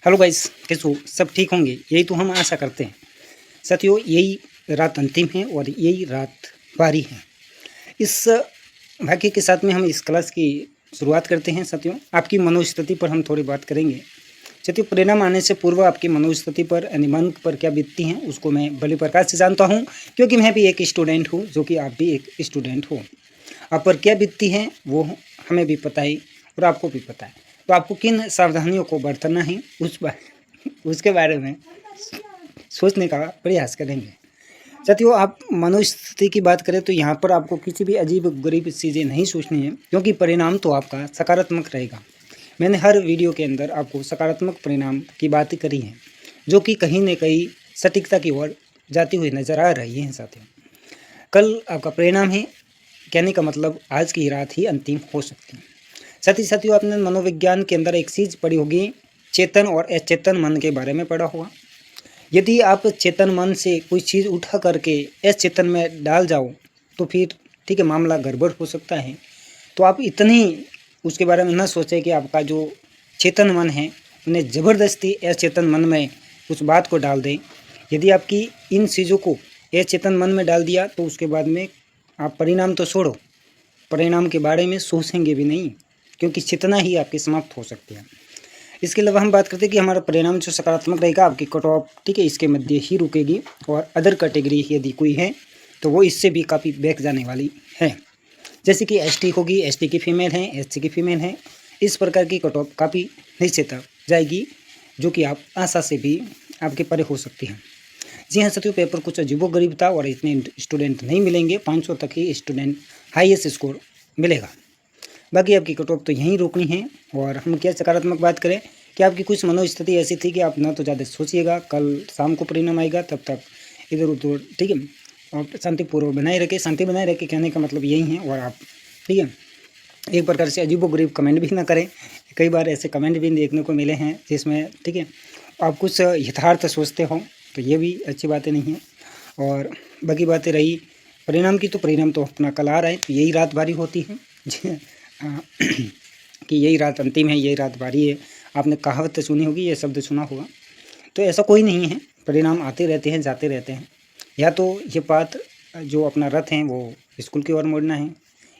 Hello guys, कैसे हो? सब ठीक होंगे, यही तो हम आशा करते हैं। साथियों, यही रात अंतिम है और यही रात बारी है। इस भाग्य के साथ में हम इस क्लास की शुरुआत करते हैं। साथियों, आपकी मनोस्थिति पर हम थोड़ी बात करेंगे। साथियों, परिणाम आने से पूर्व आपकी मनोस्थिति पर यानी मन पर क्या बीतती हैं उसको मैं भली प्रकार से जानता हूँ, क्योंकि मैं भी एक स्टूडेंट हूँ, जो कि आप भी एक स्टूडेंट हो। आप पर क्या बीतती हैं वो हमें भी पता है और आपको भी पता है। तो आपको किन सावधानियों को बरतना है उसके बारे में सोचने का प्रयास करेंगे। साथियों, आप मनोस्थिति की बात करें तो यहाँ पर आपको किसी भी अजीब गरीब चीज़ें नहीं सोचनी है, क्योंकि परिणाम तो आपका सकारात्मक रहेगा। मैंने हर वीडियो के अंदर आपको सकारात्मक परिणाम की बातें करी हैं, जो कि कहीं न कहीं सटीकता की ओर जाती हुई नजर आ रही हैं। साथियों, कल आपका परिणाम है, कहने का मतलब आज की रात ही अंतिम हो सकती है। साथ ही साथियों, आपने मनोविज्ञान के अंदर एक चीज़ पढ़ी होगी, चेतन और अचेतन मन के बारे में पढ़ा होगा। यदि आप चेतन मन से कोई चीज़ उठा करके अचेतन में डाल जाओ तो फिर ठीक है, मामला गड़बड़ हो सकता है। तो आप इतनी उसके बारे में न सोचें कि आपका जो चेतन मन है उन्हें ज़बरदस्ती अचेतन मन में उस बात को डाल दें। यदि आपकी इन चीज़ों को अचेतन मन में डाल दिया तो उसके बाद में आप परिणाम तो छोड़ो, परिणाम के बारे में सोचेंगे भी नहीं, क्योंकि चेतना ही आपकी समाप्त हो सकती है। इसके अलावा हम बात करते हैं कि हमारा परिणाम जो सकारात्मक रहेगा, आपकी कट ऑफ ठीक है इसके मध्य ही रुकेगी, और अदर कैटेगरी यदि कोई है तो वो इससे भी काफ़ी बैक जाने वाली है। जैसे कि एसटी होगी, एसटी की फीमेल हैं, एससी की फीमेल हैं, इस प्रकार की कट ऑफ काफ़ी नीचे तक जाएगी, जो कि आप आशा से भी आपके परे हो सकती है। जी हाँ साथियों, पेपर कुछ अजीबोगरीब था और इतने स्टूडेंट नहीं मिलेंगे, 500 तक ही स्टूडेंट हाईएस्ट स्कोर मिलेगा। बाकी आपकी कट ऑफ तो यहीं रोकनी है। और हम क्या सकारात्मक बात करें कि आपकी कुछ मनोस्थिति ऐसी थी कि आप ना तो ज़्यादा सोचिएगा, कल शाम को परिणाम आएगा, तब तक इधर उधर ठीक है, और शांतिपूर्वक बनाए रखें। शांति बनाए रखें कहने का मतलब यही है। और आप ठीक है, एक प्रकार से अजीबोगरीब कमेंट भी ना करें। कई बार ऐसे कमेंट भी देखने को मिले हैं जिसमें ठीक है आप कुछ यथार्थ सोचते हो, तो ये भी अच्छी बातें नहीं है। और बाकी बातें रही परिणाम की, तो परिणाम तो अपना कल आ रहा है, तो यही रात बारी होती है कि यही रात अंतिम है, यही रात बारी है। आपने कहावत सुनी होगी, ये शब्द सुना होगा। तो ऐसा कोई नहीं है, परिणाम आते रहते हैं, जाते रहते हैं। या तो ये बात जो अपना रथ है वो स्कूल की ओर मोड़ना है,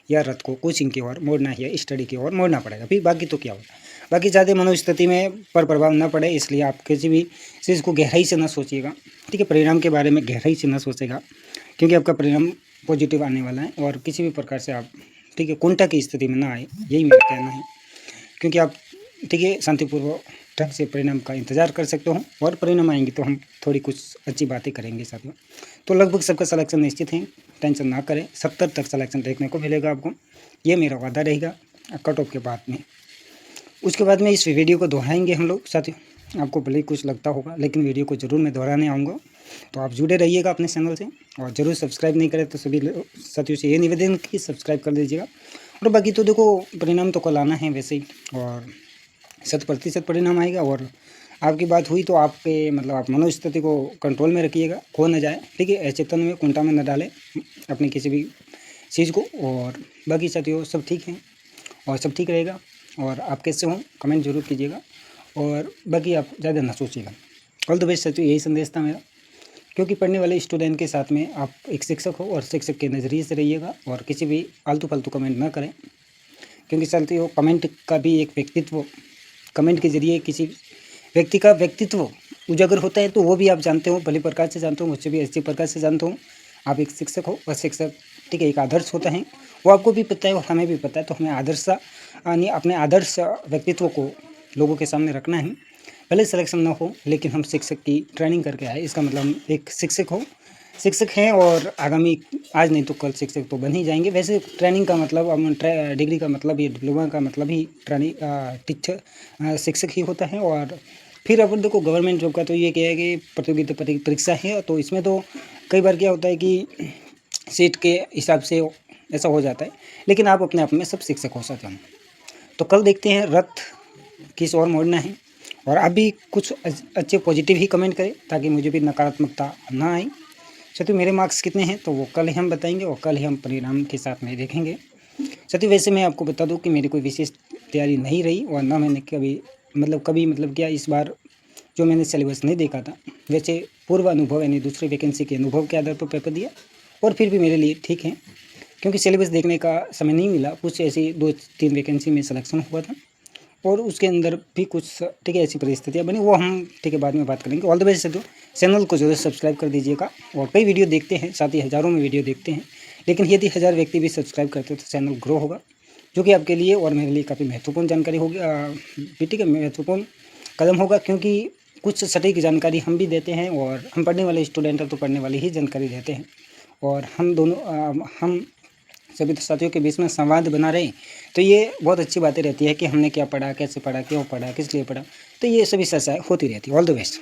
या रथ को कोचिंग की ओर मोड़ना है, या स्टडी की ओर मोड़ना पड़ेगा। फिर बाकी तो क्या होगा, बाकी ज़्यादा मनोस्थिति में पर प्रभाव न पड़े, इसलिए आप किसी भी चीज़ को गहराई से ना सोचिएगा। ठीक है, परिणाम के बारे में गहराई से ना सोचेगा, क्योंकि आपका परिणाम पॉजिटिव आने वाला है। और किसी भी प्रकार से आप ठीक है कुंठा की स्थिति में ना आए, यही मेरा कहना है। क्योंकि आप ठीक है शांतिपूर्वक ढंग से परिणाम का इंतज़ार कर सकते हो, और परिणाम आएंगे तो हम थोड़ी कुछ अच्छी बातें करेंगे साथियों। तो लगभग सबका सिलेक्शन निश्चित है, टेंशन ना करें। 70 तक सिलेक्शन देखने को मिलेगा आपको, ये मेरा वादा रहेगा कट ऑफ के बाद में। उसके बाद में इस वीडियो को दोहराएंगे हम लोग साथियों। आपको भले ही कुछ लगता होगा, लेकिन वीडियो को ज़रूर मैं दोहराने आऊँगा। तो आप जुड़े रहिएगा अपने चैनल से, और ज़रूर सब्सक्राइब नहीं करें तो सभी साथियों से ये निवेदन कि सब्सक्राइब कर दीजिएगा। और बाकी तो देखो, परिणाम तो कल आना है वैसे ही, और 100% परिणाम आएगा। और आपकी बात हुई तो आपके मतलब आप मनोस्थिति को कंट्रोल में रखिएगा, खो न जाए। ठीक है, अचेतन में कुंठा में न डालें अपनी किसी भी चीज़ को। और बाकी साथियों सब ठीक है और सब ठीक रहेगा। और आप कैसे हो कमेंट जरूर कीजिएगा, और बाकी आप ज़्यादा ना सोचिएगा। ऑल द बेस्ट साथियों, यही संदेश था मेरा। क्योंकि पढ़ने वाले स्टूडेंट के साथ में आप एक शिक्षक हो, और शिक्षक के नज़रिए से रहिएगा, और किसी भी आलतू फालतू कमेंट ना करें। क्योंकि चलती हो कमेंट का भी एक व्यक्तित्व, कमेंट के जरिए किसी व्यक्ति का व्यक्तित्व उजागर होता है, तो वो भी आप जानते हो, भली प्रकार से जानते हो, मुझसे भी अच्छी प्रकार से जानते हो। आप एक शिक्षक हो, और शिक्षक ठीक है एक आदर्श होता है, वो आपको भी पता है और हमें भी पता है। तो हमें आदर्श यानी अपने आदर्श व्यक्तित्व को लोगों के सामने रखना है। भले सिलेक्शन ना हो, लेकिन हम शिक्षक की ट्रेनिंग करके आए, इसका मतलब हम एक शिक्षक हो, शिक्षक हैं, और आगामी आज नहीं तो कल शिक्षक तो बन ही जाएंगे। वैसे ट्रेनिंग का मतलब हम डिग्री का मतलब ही, डिप्लोमा का मतलब ही ट्रेनिंग टीचर शिक्षक ही होता है। और फिर अपन देखो गवर्नमेंट जॉब का तो ये क्या है कि प्रतियोगिता परीक्षा है, तो इसमें तो कई बार क्या होता है कि सीट के हिसाब से ऐसा हो जाता है, लेकिन आप अपने आप में सब शिक्षक हो सकते हैं। तो कल देखते हैं रथ किस ओर मोड़ना है। और आप भी कुछ अच्छे पॉजिटिव ही कमेंट करें, ताकि मुझे भी नकारात्मकता ना आए। साथियों, मेरे मार्क्स कितने हैं तो वो कल ही हम बताएंगे, और कल ही हम परिणाम के साथ में देखेंगे। साथियों, वैसे मैं आपको बता दूं कि मेरी कोई विशेष तैयारी नहीं रही, और ना मैंने कभी क्या इस बार जो मैंने सिलेबस नहीं देखा था। वैसे पूर्व अनुभव यानी दूसरी वैकेंसी के अनुभव के आधार पर पेपर दिया और फिर भी मेरे लिए ठीक है, क्योंकि सिलेबस देखने का समय नहीं मिला। कुछ ऐसी 2-3 वैकेंसी में सिलेक्शन हुआ था और उसके अंदर भी कुछ ठीक है ऐसी परिस्थितियाँ बनी, वो हम ठीक है बाद में बात करेंगे। ऑल द बेस्ट तो चैनल को जरूर सब्सक्राइब कर दीजिएगा। और कई वीडियो देखते हैं, साथ ही हज़ारों में वीडियो देखते हैं, लेकिन यदि 1000 व्यक्ति भी सब्सक्राइब करते तो चैनल ग्रो होगा, जो कि आपके लिए और मेरे लिए काफ़ी महत्वपूर्ण जानकारी होगी, ठीक है, महत्वपूर्ण कदम होगा। क्योंकि कुछ सटीक जानकारी हम भी देते हैं और हम पढ़ने वाले स्टूडेंट हैं तो पढ़ने वाली ही जानकारी देते हैं। और हम दोनों हम सभी साथियों के बीच में संवाद बना रहे, तो ये बहुत अच्छी बातें रहती है कि हमने क्या पढ़ा, कैसे पढ़ा, क्यों पढ़ा, किस लिए पढ़ा, तो ये सभी चर्चाएँ होती रहती है। All the best.